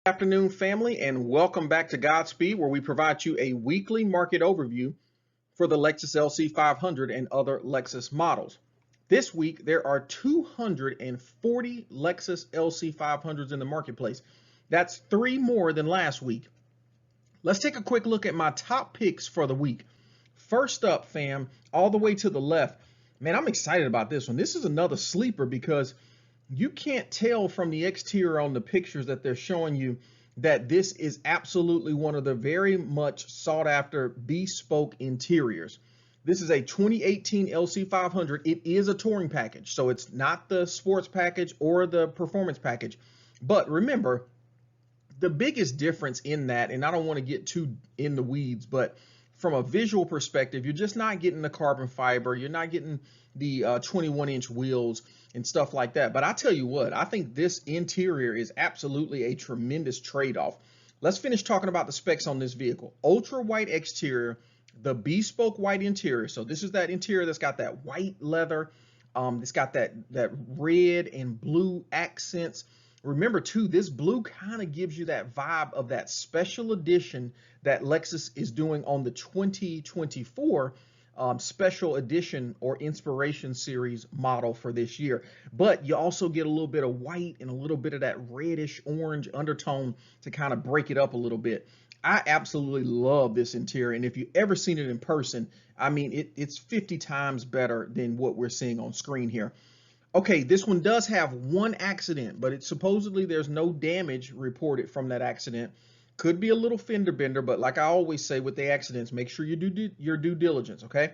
Afternoon, family, and welcome back to GodSpeed, where we provide you a weekly market overview for the Lexus LC500 and other Lexus models. This week, there are 240 Lexus LC500s in the marketplace. That's 3 more than last week. Let's take a quick look at my top picks for the week. First up, fam, all the way to the left. Man, I'm excited about this one. This is another sleeper because you can't tell from the exterior on the pictures that they're showing you that this is absolutely one of the very much sought after bespoke interiors. This is a 2018 LC500. It is a touring package, so it's not the sports package or the performance package. But remember, the biggest difference in that, and I don't want to get too in the weeds, but from a visual perspective, you're just not getting the carbon fiber. You're not getting the 21-inch wheels and stuff like that. But I tell you what, I think this interior is absolutely a tremendous trade-off. Let's finish talking about the specs on this vehicle. Ultra white exterior, the bespoke white interior. So this is that interior that's got that white leather. It's got that red and blue accents. Remember too, this blue kind of gives you that vibe of that special edition that Lexus is doing on the 2024 special edition or inspiration series model for this year. But you also get a little bit of white and a little bit of that reddish orange undertone to kind of break it up a little bit. I absolutely love this interior, and if you've ever seen it in person, I mean, it's 50 times better than what we're seeing on screen here. Okay, this one does have one accident, but supposedly there's no damage reported from that accident. Could be a little fender bender, but like I always say with the accidents, make sure you do your due diligence, okay?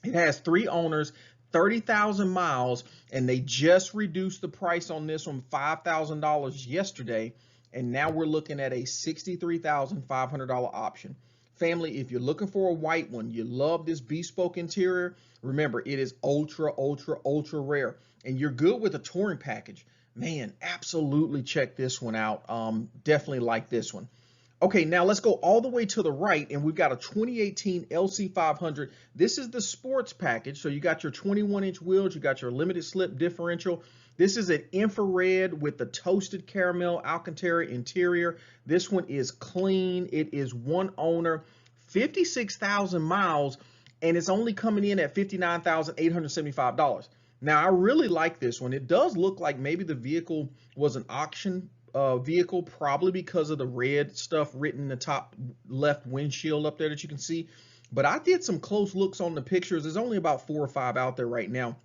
It has 3 owners, 30,000 miles, and they just reduced the price on this one $5,000 yesterday, and now we're looking at a $63,500 option. Family, if you're looking for a white one, you love this bespoke interior, remember, it is ultra, ultra, ultra rare, and you're good with a touring package. Man, absolutely check this one out. Definitely like this one. Okay, now let's go all the way to the right, and we've got a 2018 LC500. This is the sports package, so you got your 21-inch wheels, you got your limited slip differential. This is an infrared with the toasted caramel Alcantara interior. This one is clean. It is one owner, 56,000 miles, and it's only coming in at $59,875. Now, I really like this one. It does look like maybe the vehicle was an auction vehicle, probably because of the red stuff written in the top left windshield up there that you can see. But I did some close looks on the pictures. There's only about 4 or 5 out there right now.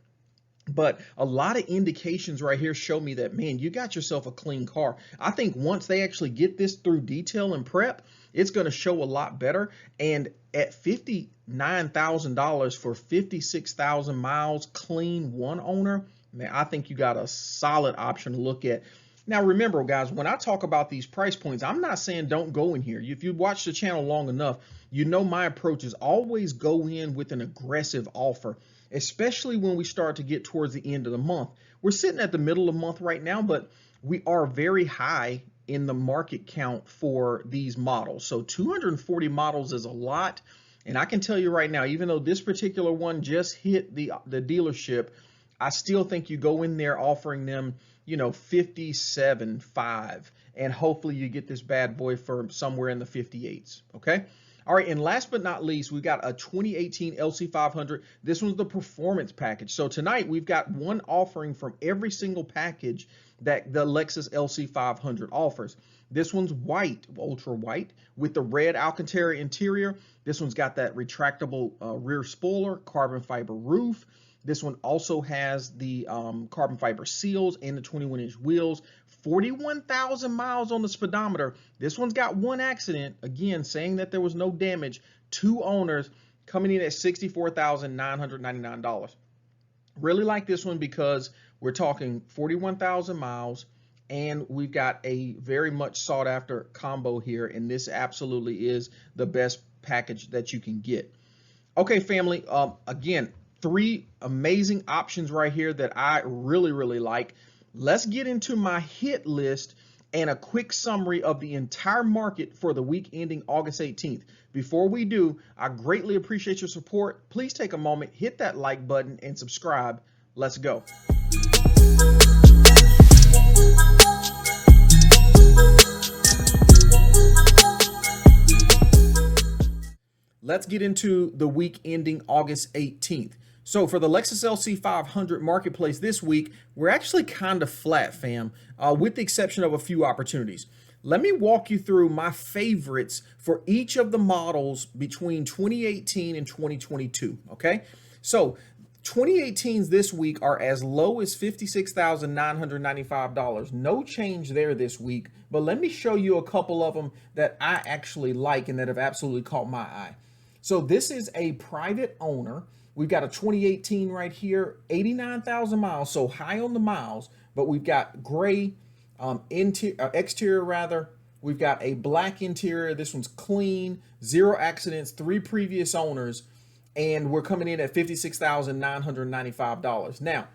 But a lot of indications right here show me that, man, you got yourself a clean car. I think once they actually get this through detail and prep, it's going to show a lot better. And at $59,000 for 56,000 miles, clean, one owner, man, I think you got a solid option to look at. Now, remember, guys, when I talk about these price points, I'm not saying don't go in here. If you've watched the channel long enough, you know my approach is always go in with an aggressive offer, especially when we start to get towards the end of the month. We're sitting at the middle of the month right now, but we are very high in the market count for these models. So 240 models is a lot. And I can tell you right now, even though this particular one just hit the dealership, I still think you go in there offering them, you know, 57.5, and hopefully you get this bad boy for somewhere in the 58s. Okay. All right, and last but not least, we've got a 2018 LC500. This one's the performance package. So tonight we've got one offering from every single package that the Lexus LC500 offers. This one's white, ultra white, with the red Alcantara interior. This one's got that retractable rear spoiler, carbon fiber roof. This one also has the carbon fiber seals and the 21-inch wheels. 41,000 miles on the speedometer. This one's got one accident, again, saying that there was no damage. 2 owners, coming in at $64,999. Really like this one because we're talking 41,000 miles, and we've got a very much sought after combo here, and this absolutely is the best package that you can get. Okay, family, again, 3 amazing options right here that I really, really like. Let's get into my hit list and a quick summary of the entire market for the week ending August 18th. Before we do, I greatly appreciate your support. Please take a moment, hit that like button, and subscribe. Let's go. let's get into the week ending August 18th. So for the Lexus LC500 marketplace this week, we're actually kind of flat, fam, with the exception of a few opportunities. Let me walk you through my favorites for each of the models between 2018 and 2022, okay? So 2018s this week are as low as $56,995. No change there this week, but let me show you a couple of them that I actually like and that have absolutely caught my eye. So this is a private owner. We've got a 2018 right here, 89,000 miles, so high on the miles, but we've got gray exterior rather. We've got a black interior. This one's clean, 0 accidents, 3 previous owners, and we're coming in at $56,995. Now,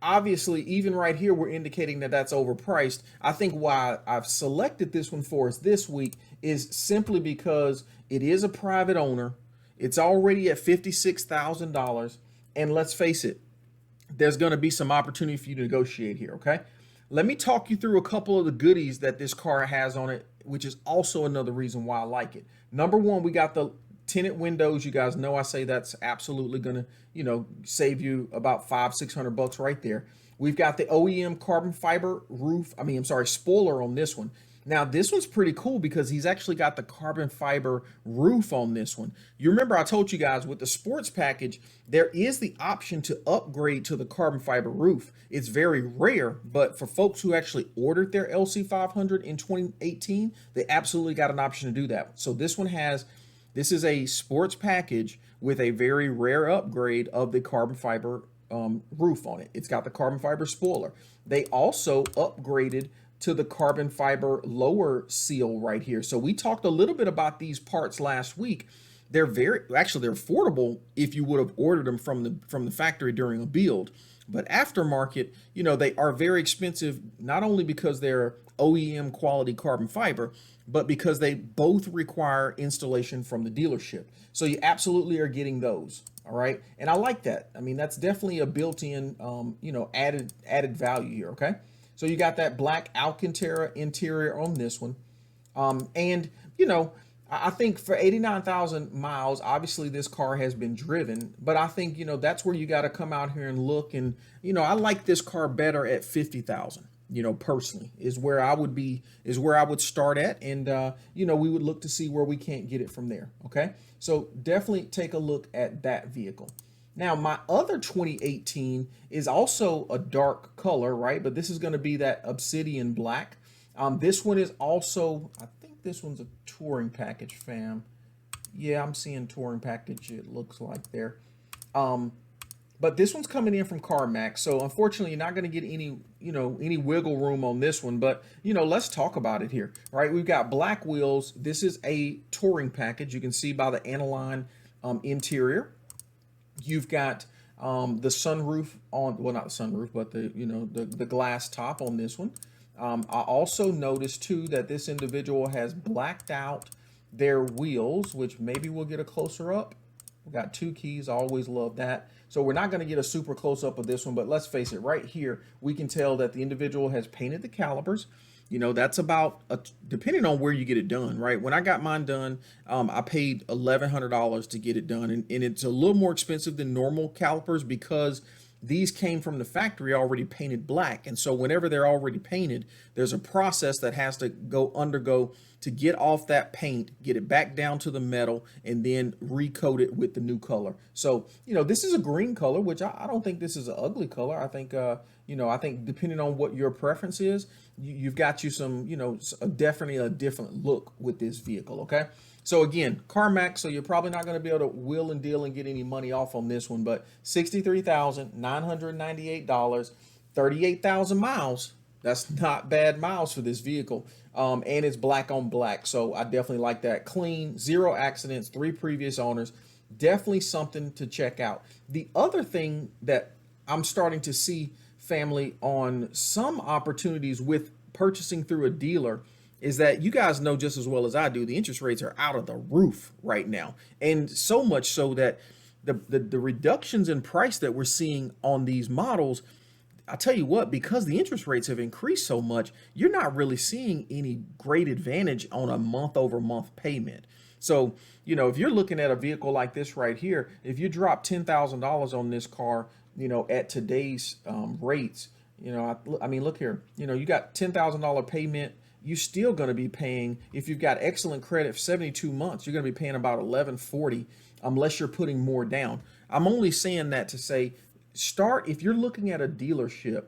obviously, even right here, we're indicating that that's overpriced. I think why I've selected this one for us this week is simply because it is a private owner. It's already at $56,000. And let's face it, there's going to be some opportunity for you to negotiate here, okay? Let me talk you through a couple of the goodies that this car has on it, which is also another reason why I like it. Number one, we got the tinted windows. You guys know I say that's absolutely gonna, save you about $500-600 right there. We've got the OEM carbon fiber spoiler on this one. Now this one's pretty cool because he's actually got the carbon fiber roof on this one. You remember I told you guys with the sports package, there is the option to upgrade to the carbon fiber roof. It's very rare, but for folks who actually ordered their LC500 in 2018, they absolutely got an option to do that. So this is a sports package with a very rare upgrade of the carbon fiber roof on it. It's got the carbon fiber spoiler. They also upgraded to the carbon fiber lower seal right here. So we talked a little bit about these parts last week. They're they're affordable if you would have ordered them from the factory during a build. But aftermarket, they are very expensive, not only because they're OEM quality carbon fiber, but because they both require installation from the dealership. So you absolutely are getting those, all right? And I like that. I mean, that's definitely a built-in, added value here, okay? So you got that black Alcantara interior on this one. I think for 89,000 miles, obviously this car has been driven, but I think, that's where you got to come out here and look. And, I like this car better at 50,000, personally is where I would start at. And, we would look to see where we can't get it from there. Okay. So definitely take a look at that vehicle. Now, my other 2018 is also a dark color, right? But this is going to be that obsidian black. This one is also, I think this one's a touring package, fam. Yeah, I'm seeing touring package, it looks like there. But this one's coming in from CarMax. So unfortunately, you're not going to get any wiggle room on this one. But, let's talk about it here, right? We've got black wheels. This is a touring package. You can see by the aniline interior. You've got the sunroof on, well, not the sunroof, but the glass top on this one. I also noticed too that this individual has blacked out their wheels, which maybe we'll get a closer up. We've got 2 keys. I always love that. So we're not going to get a super close up of this one, but let's face it, right here, we can tell that the individual has painted the calipers. That's about, depending on where you get it done, right? When I got mine done, I paid $1,100 to get it done. And it's a little more expensive than normal calipers because these came from the factory already painted black. And so whenever they're already painted, there's a process that has to undergo to get off that paint, get it back down to the metal, and then recoat it with the new color. So, this is a green color, which I don't think this is an ugly color. I think, I think depending on what your preference is, you've got you some, definitely a different look with this vehicle, okay? So again, CarMax, so you're probably not going to be able to wheel and deal and get any money off on this one, but $63,998, 38,000 miles. That's not bad miles for this vehicle. And it's black on black. So I definitely like that. Clean, 0 accidents, 3 previous owners. Definitely something to check out. The other thing that I'm starting to see, family, on some opportunities with purchasing through a dealer is that you guys know just as well as I do, the interest rates are out of the roof right now. And so much so that the reductions in price that we're seeing on these models, I tell you what, because the interest rates have increased so much, you're not really seeing any great advantage on a month-over-month payment. So, you know, if you're looking at a vehicle like this right here, if you drop $10,000 on this car, you know, at today's rates, you know, I mean, look here, you know, you got $10,000 payment. You're still going to be paying, if you've got excellent credit for 72 months, you're going to be paying about $1140 unless you're putting more down. I'm only saying that to say, start, if you're looking at a dealership,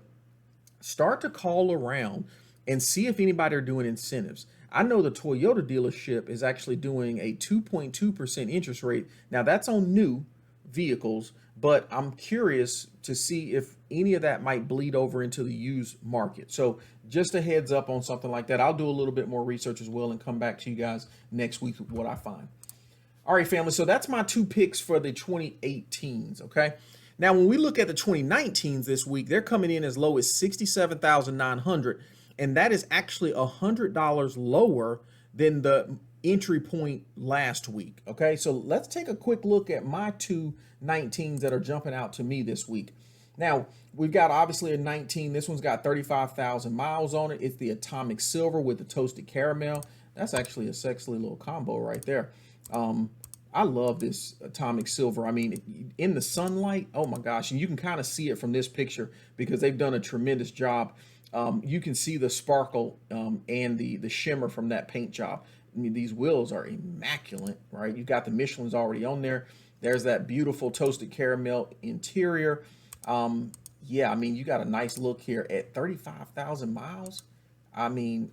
start to call around and see if anybody are doing incentives. I know the Toyota dealership is actually doing a 2.2% interest rate. Now that's on new vehicles, but I'm curious to see if any of that might bleed over into the used market. So just a heads up on something like that. I'll do a little bit more research as well and come back to you guys next week with what I find. All right, family. So that's my two picks for the 2018s. Okay. Now, when we look at the 2019s this week, they're coming in as low as $67,900, and that is actually $100 lower than the entry point last week. Okay, so let's take a quick look at my two 19s that are jumping out to me this week. Now, we've got obviously a 19. This one's got 35,000 miles on it. It's the Atomic Silver with the Toasted Caramel. That's actually a sexy little combo right there. I love this Atomic Silver. I mean, in the sunlight, oh my gosh, and you can kind of see it from this picture because they've done a tremendous job. You can see the sparkle and the shimmer from that paint job. I mean, these wheels are immaculate, right? You've got the Michelin's already on there. There's that beautiful toasted caramel interior. Yeah, I mean, you got a nice look here at 35,000 miles. I mean,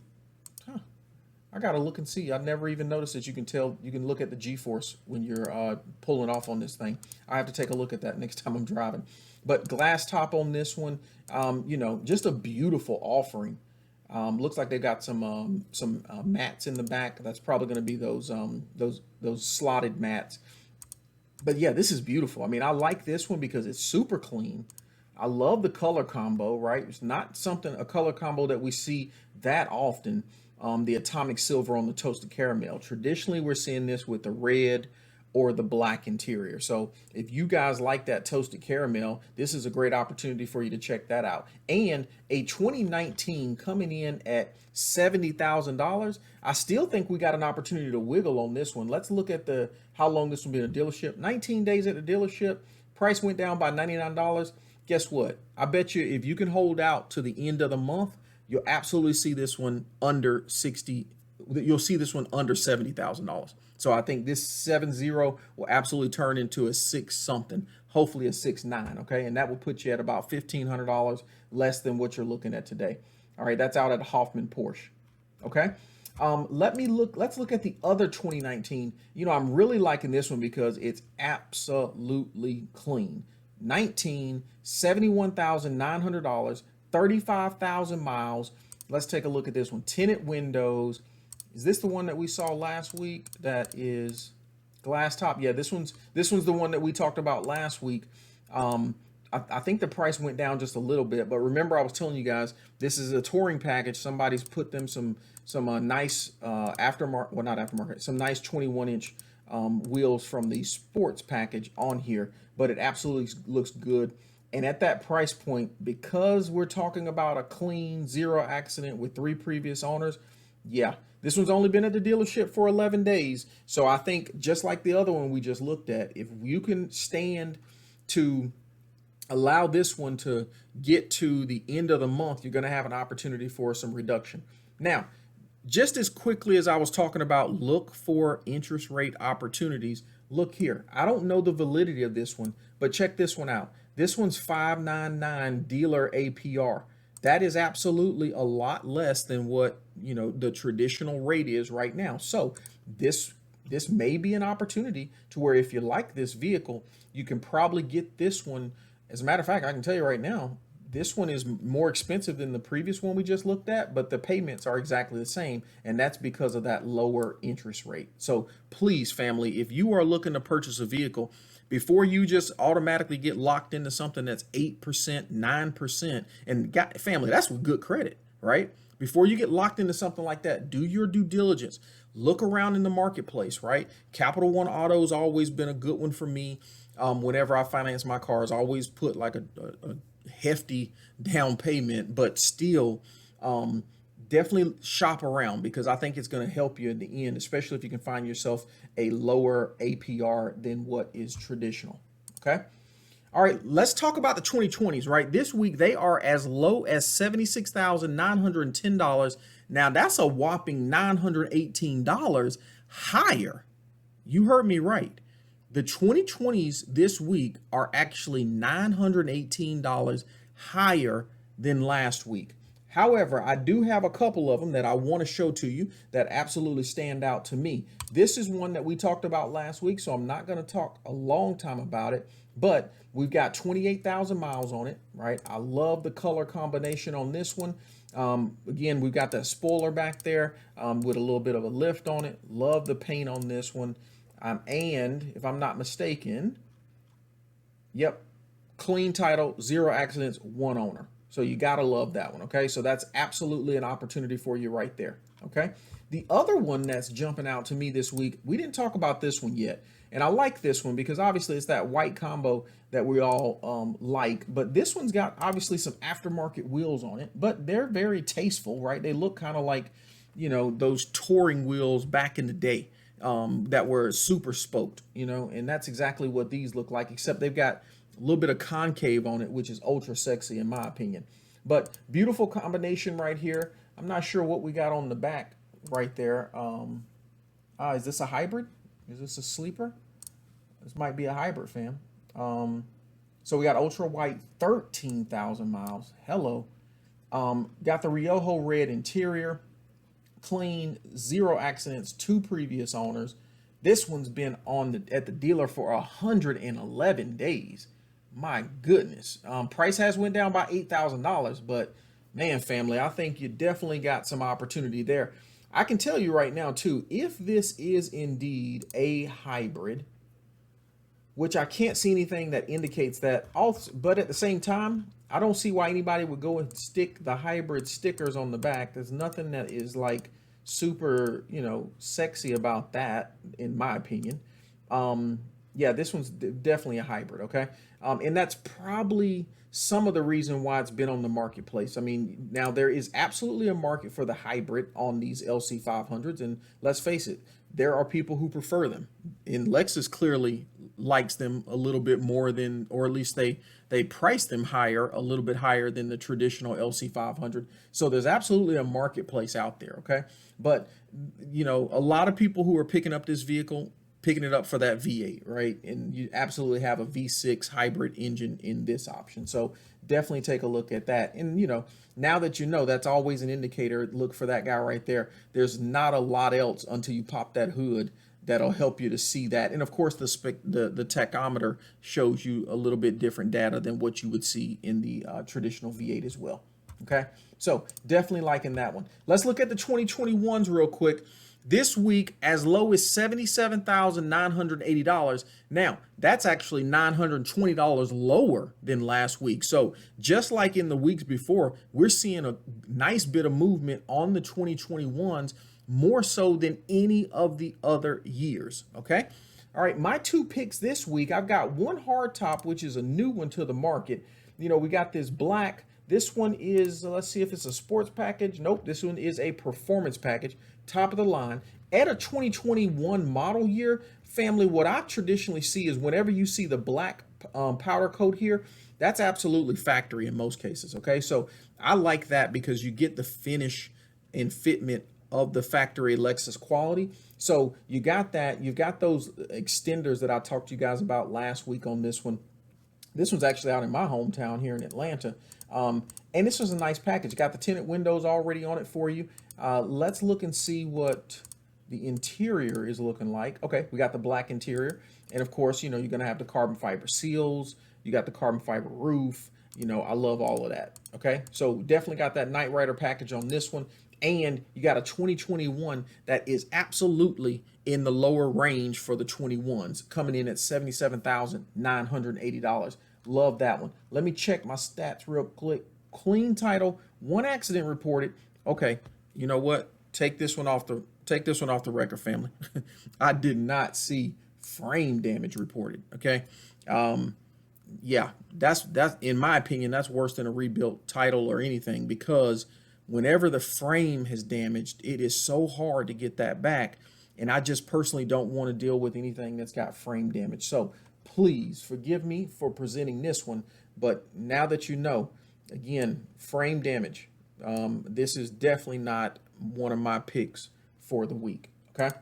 I gotta look and see. I never even noticed that you can tell. You can look at the G-force when you're pulling off on this thing. I have to take a look at that next time I'm driving. But glass top on this one, you know, just a beautiful offering. Looks like they've got some mats in the back. That's probably going to be those slotted mats. But yeah, this is beautiful. I mean, I like this one because it's super clean. I love the color combo, right? It's not a color combo that we see that often. The Atomic Silver on the Toasted Caramel. Traditionally, we're seeing this with the red or the black interior. So if you guys like that Toasted Caramel, this is a great opportunity for you to check that out. And a 2019 coming in at $70,000, I still think we got an opportunity to wiggle on this one. Let's look at how long this will be in a dealership. 19 days at the dealership, price went down by $99. Guess what? I bet you if you can hold out to the end of the month, you'll absolutely see this one under 60. You'll see this one under $70,000. So I think this 70 will absolutely turn into a 6 something, hopefully a 6.9. Okay, and that will put you at about $1,500 less than what you're looking at today. All right, that's out at Hoffman Porsche. Okay, let's look at the other 2019. You know, I'm really liking this one because it's absolutely clean. 19, $71,900. 35,000 miles. Let's take a look at this one. Tinted windows. Is this the one that we saw last week? That is glass top. Yeah, this one's the one that we talked about last week. I think the price went down just a little bit, but remember I was telling you guys this is a touring package. Somebody's put them some nice aftermarket, well, not aftermarket, some nice 21-inch wheels from the sports package on here, but it absolutely looks good. And at that price point, because we're talking about a clean 0 accident with 3 previous owners, yeah, this one's only been at the dealership for 11 days. So I think just like the other one we just looked at, if you can stand to allow this one to get to the end of the month, you're going to have an opportunity for some reduction. Now, just as quickly as I was talking about look for interest rate opportunities, look here. I don't know the validity of this one, but check this one out. This one's 5.99 dealer APR. That is absolutely a lot less than what, you know, the traditional rate is right now. So this may be an opportunity to where if you like this vehicle, you can probably get this one. As a matter of fact, I can tell you right now, this one is more expensive than the previous one we just looked at, but the payments are exactly the same, and that's because of that lower interest rate. So please, family, if you are looking to purchase a vehicle, before you just automatically get locked into something that's 8%, 9%, and family, that's with good credit, right? Before you get locked into something like that, do your due diligence. Look around in the marketplace, right? Capital One Auto has always been a good one for me. Whenever I finance my cars, I always put like a hefty down payment, but still definitely shop around, because I think it's going to help you in the end, especially if you can find yourself a lower APR than what is traditional. Okay. All right, let's talk about the 2020s, right? This week, they are as low as $76,910. Now, that's a whopping $918 higher. You heard me right. The 2020s this week are actually $918 higher than last week. However, I do have a couple of them that I want to show to you that absolutely stand out to me. This is one that we talked about last week, so I'm not going to talk a long time about it, but we've got 28,000 miles on it, right? I love the color combination on this one. Again, we've got that spoiler back there with a little bit of a lift on it. Love the paint on this one. And if I'm not mistaken, yep, clean title, 0 accidents, 1 owner. So you got to love that one, okay? So that's absolutely an opportunity for you right there, okay? The other one that's jumping out to me this week, we didn't talk about this one yet, and I like this one because obviously it's that white combo that we all like, but this one's got obviously some aftermarket wheels on it, but they're very tasteful, right? They look kind of like, you know, those touring wheels back in the day that were super spoked, you know, and that's exactly what these look like, except they've got a little bit of concave on it, which is ultra sexy in my opinion. But beautiful combination right here. I'm not sure what we got on the back right there. Is this a hybrid? Is this a sleeper? This might be a hybrid, fam. So we got ultra white, 13,000 miles. Hello. Got the Riojo red interior, clean, 0 accidents, 2 previous owners. This one's been on at the dealer for 111 days. My goodness. Price has went down by $8,000, but man, family, I think you definitely got some opportunity there. I can tell you right now too, if this is indeed a hybrid, which I can't see anything that indicates that, also, but at the same time, I don't see why anybody would go and stick the hybrid stickers on the back. There's nothing that is like super, you know, sexy about that, in my opinion. Yeah, this one's definitely a hybrid, okay? And that's probably some of the reason why it's been on the marketplace. I mean, now there is absolutely a market for the hybrid on these LC500s, and let's face it, there are people who prefer them. And Lexus clearly likes them a little bit more than, or at least they price them higher, a little bit higher than the traditional LC500. So there's absolutely a marketplace out there, okay? But, you know, a lot of people who are picking up this vehicle, picking it up for that V8, right? And you absolutely have a V6 hybrid engine in this option. So definitely take a look at that. And, you know, now that you know, that's always an indicator. Look for that guy right there. There's not a lot else until you pop that hood that'll help you to see that. And of course, the tachometer shows you a little bit different data than what you would see in the traditional V8 as well. Okay, so definitely liking that one. Let's look at the 2021s real quick. This week, as low as $77,980. Now, that's actually $920 lower than last week. So just like in the weeks before, we're seeing a nice bit of movement on the 2021s, more so than any of the other years, okay? All right, my 2 picks this week, I've got one hardtop, which is a new one to the market. You know, we got this black. This one is, let's see if it's a sports package. Nope, this one is a performance package, top of the line. At a 2021 model year, family, what I traditionally see is whenever you see the black powder coat here, that's absolutely factory in most cases, okay? So I like that because you get the finish and fitment of the factory Lexus quality. So you got that. You've got those extenders that I talked to you guys about last week on this one. This one's actually out in my hometown here in Atlanta. And this was a nice package. Got the tinted windows already on it for you. Let's look and see what the interior is looking like. Okay, we got the black interior. And of course, you know, you're going to have the carbon fiber seals. You got the carbon fiber roof. You know, I love all of that. Okay, so definitely got that Night Rider package on this one. And you got a 2021 that is absolutely in the lower range for the 21s, coming in at $77,980. Love that one. Let me check my stats real quick. Clean title, 1 accident reported. Okay, you know what? Take this one off the record, family. I did not see frame damage reported. Okay, yeah, that's in my opinion, that's worse than a rebuilt title or anything, because whenever the frame has damaged, it is so hard to get that back. And I just personally don't want to deal with anything that's got frame damage. So please forgive me for presenting this one. But now that you know, again, frame damage, this is definitely not one of my picks for the week. Okay.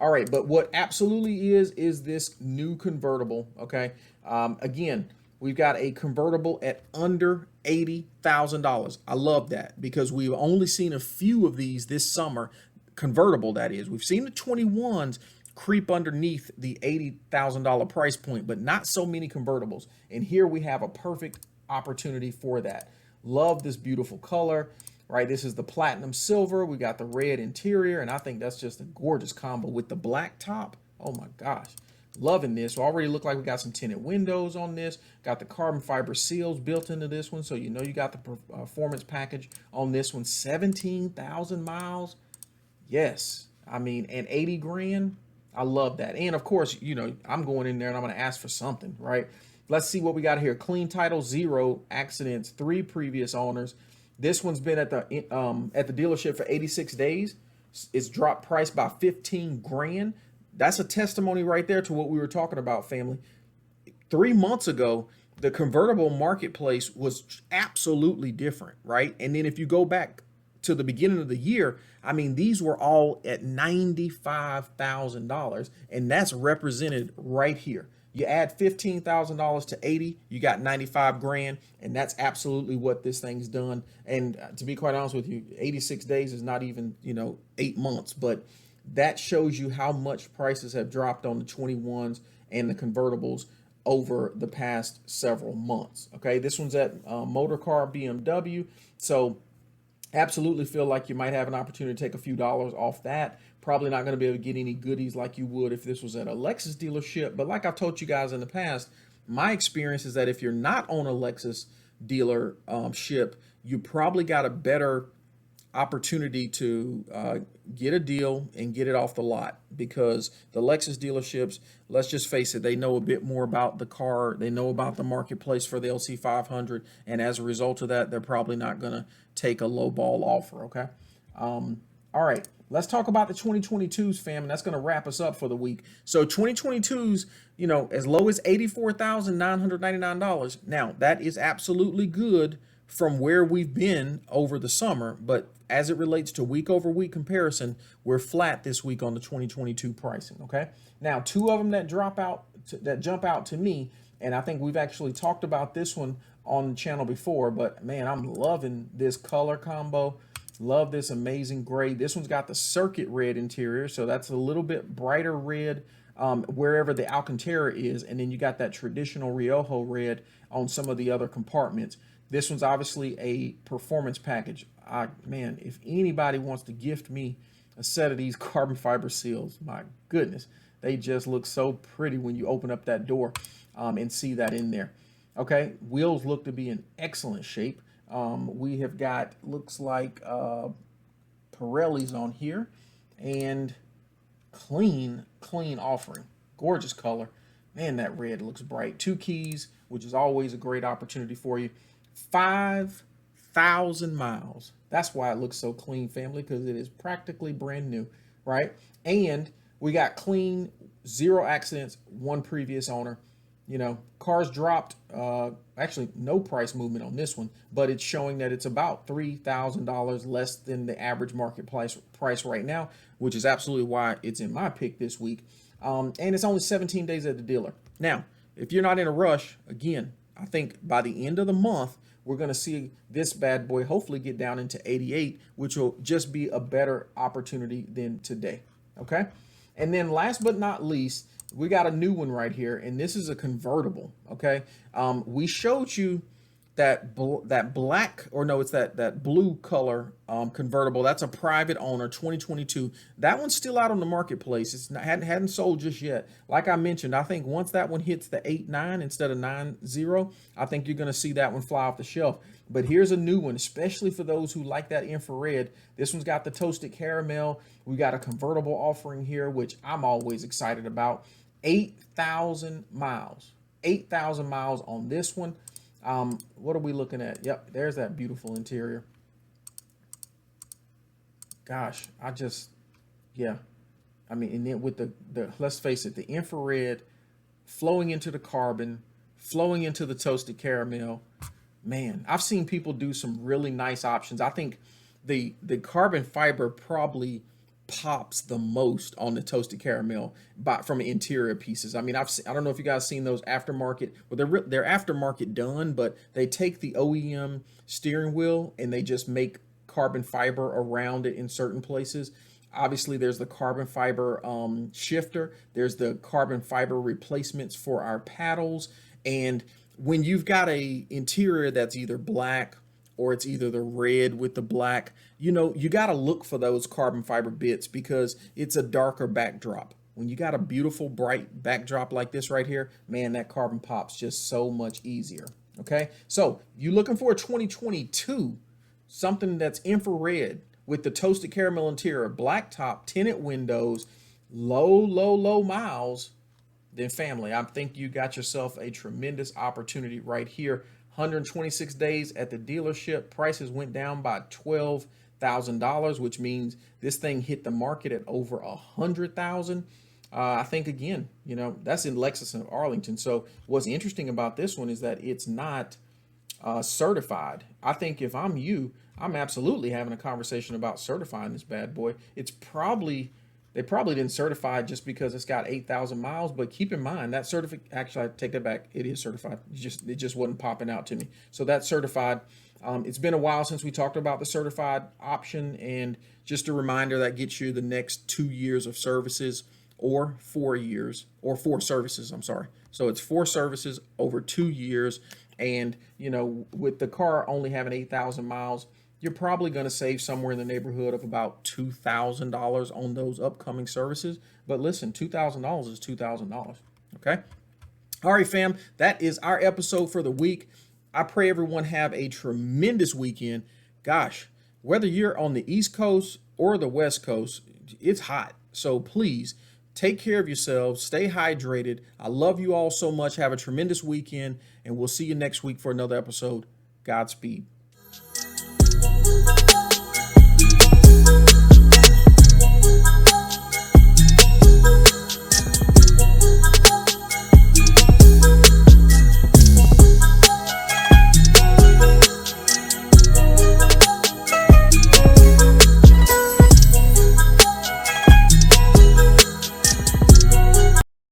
All right. But what absolutely is this new convertible. Okay. Again, we've got a convertible at under $80,000. I love that because we've only seen a few of these this summer, convertible that is. We've seen the 21s creep underneath the $80,000 price point, but not so many convertibles. And here we have a perfect opportunity for that. Love this beautiful color, right? This is the platinum silver. We got the red interior, and I think that's just a gorgeous combo with the black top. Oh my gosh. Loving this. Already look like we got some tinted windows on this. Got the carbon fiber seals built into this one, so you know you got the performance package on this one. 17,000 miles. Yes. I mean, and 80 grand. I love that. And of course, you know, I'm going in there and I'm going to ask for something, right? Let's see what we got here. Clean title, 0 accidents, 3 previous owners. This one's been at the dealership for 86 days. It's dropped price by 15 grand. That's a testimony right there to what we were talking about, family. 3 months ago, the convertible marketplace was absolutely different, right? And then if you go back to the beginning of the year, I mean, these were all at $95,000, and that's represented right here. You add $15,000 to 80, you got 95 grand, and that's absolutely what this thing's done. And to be quite honest with you, 86 days is not even, 8 months, but that shows you how much prices have dropped on the 21s and the convertibles over the past several months. Okay, this one's at Motor Car BMW, so absolutely feel like you might have an opportunity to take a few dollars off that. Probably not going to be able to get any goodies like you would if this was at a Lexus dealership. But like I've told you guys in the past, my experience is that if you're not on a Lexus dealership, you probably got a better opportunity to get a deal and get it off the lot, because the Lexus dealerships, let's just face it, they know a bit more about the car. They know about the marketplace for the LC500. And as a result of that, they're probably not going to take a low ball offer. Okay. All right. Let's talk about the 2022s, fam, and that's going to wrap us up for the week. So 2022s, as low as $84,999. Now, that is absolutely good from where we've been over the summer, but as it relates to week over week comparison, we're flat this week on the 2022 pricing. Okay. Now, 2 of them that jump out to me, and I think we've actually talked about this one on the channel before, but man, I'm loving this color combo. Love this amazing gray. This one's got the circuit red interior, so that's a little bit brighter red wherever the Alcantara is, and then you got that traditional Riojo red on some of the other compartments. This one's obviously a performance package. Man, if anybody wants to gift me a set of these carbon fiber seals, my goodness, they just look so pretty when you open up that door and see that in there. Okay, wheels look to be in excellent shape. We have got, looks like Pirellis on here, and clean offering. Gorgeous color. Man, that red looks bright. 2 keys, which is always a great opportunity for you. 5,000 miles. That's why it looks so clean, family, because it is practically brand new, right? And we got clean, 0 accidents, 1 previous owner. Cars dropped, actually no price movement on this one, but it's showing that it's about $3,000 less than the average market price right now, which is absolutely why it's in my pick this week. And it's only 17 days at the dealer. Now, if you're not in a rush, again, I think by the end of the month, we're going to see this bad boy hopefully get down into 88, which will just be a better opportunity than today. Okay. And then last but not least, we got a new one right here, and this is a convertible. Okay. We showed you that black, or no, it's that blue color convertible. That's a private owner, 2022. That one's still out on the marketplace. It's not, hadn't sold just yet. Like I mentioned, I think once that one hits the 8.9 instead of 9.0, I think you're going to see that one fly off the shelf. But here's a new one, especially for those who like that infrared. This one's got the toasted caramel. We got a convertible offering here, which I'm always excited about. 8,000 miles. 8,000 miles on this one. What are we looking at? Yep, there's that beautiful interior. gosh, yeah. I mean, and then with the let's face it, the infrared flowing into the carbon, flowing into the toasted caramel. Man, I've seen people do some really nice options. I think the carbon fiber probably pops the most on the toasted caramel from interior pieces. I mean, I don't know if you guys seen those aftermarket. Well, they're aftermarket done, but they take the OEM steering wheel and they just make carbon fiber around it in certain places. Obviously, there's the carbon fiber shifter. There's the carbon fiber replacements for our paddles. And when you've got a interior that's either black or it's either the red with the black, you got to look for those carbon fiber bits because it's a darker backdrop. When you got a beautiful bright backdrop like this right here, man, that carbon pops just so much easier. Okay, so you looking for a 2022, something that's infrared with the toasted caramel interior, black top, tinted windows, low miles, then family, I think you got yourself a tremendous opportunity right here. 126 days at the dealership. Prices went down by $12,000, which means this thing hit the market at over $100,000. I think again, that's in Lexus and Arlington. So what's interesting about this one is that it's not certified. I think if I'm you, I'm absolutely having a conversation about certifying this bad boy. They probably didn't certify it just because it's got 8,000 miles, but keep in mind that actually I take that back. It is certified. It just wasn't popping out to me. So that's certified. It's been a while since we talked about the certified option, and just a reminder that gets you the next 2 years of services or 4 years or 4 services. I'm sorry. So it's 4 services over 2 years. And, with the car only having 8,000 miles, you're probably going to save somewhere in the neighborhood of about $2,000 on those upcoming services. But listen, $2,000 is $2,000. Okay. All right, fam. That is our episode for the week. I pray everyone have a tremendous weekend. Gosh, whether you're on the East Coast or the West Coast, it's hot. So please take care of yourselves. Stay hydrated. I love you all so much. Have a tremendous weekend, and we'll see you next week for another episode. Godspeed.